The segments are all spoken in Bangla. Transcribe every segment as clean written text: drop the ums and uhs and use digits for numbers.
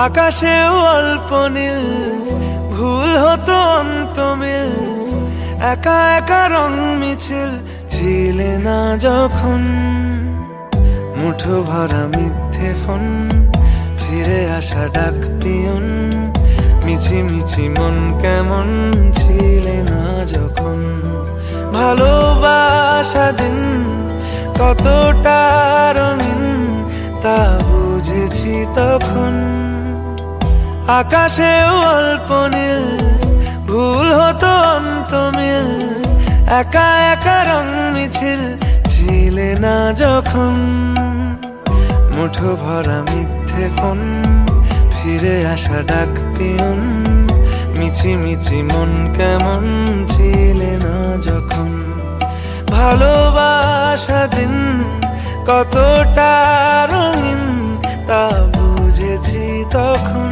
আকাশেও অল্প নীল, ভুল হতো অন্তমিল, একা একা রং মিছিল ছিলে না যখন। মুঠো ভরা মিথ্যে ফোন, ফিরে আসা ডাক পিয়ন, মিছি মিছি মন কেমন ছিলে না যখন। ভালোবাসা দিন কতটা রঙিন তা বুঝেছি তখন। আকাশেও অল্প নীল, ভুল হতো অন্তমিল, একা একা রং মিছিল ছিলে না যখন। মুঠো ভরা মিথ্যে ফোন, ফিরে আসা ডাক পিয়ন, মিছি মিছি মন কেমন ছিলে না যখন। ভালোবাসা দিন কতটা রঙিন তা বুঝেছি তখন।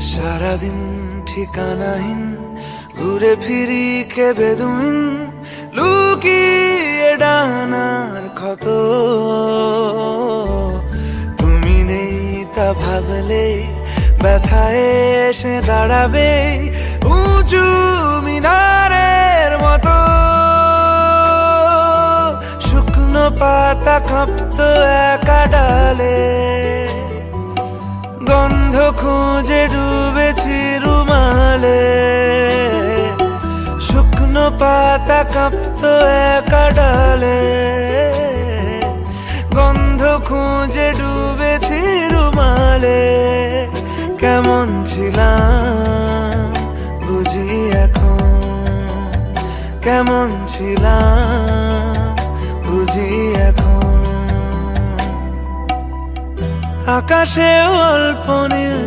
সারাদিন ঠিকানাহীন ঘুরে ফিরি কে বেদুইন, লুকিয়ে ডানার ক্ষত। তুমি নেই তা ভাবলে ব্যথায় এসে দাঁড়াবে উঁচু মিনারের মতো। শুকনো পাতা কাঁপতো একা ডালে, গন্ধ খুঁজে ডুবেছি রুমালে। শুকনো পাতা কাঁপতো একা ডালে, গন্ধ খুঁজে ডুবেছি রুমালে। কেমন ছিলাম বুঝি এখন, কেমন ছিলাম বুঝি এখন। আকাশেও অল্প নীল,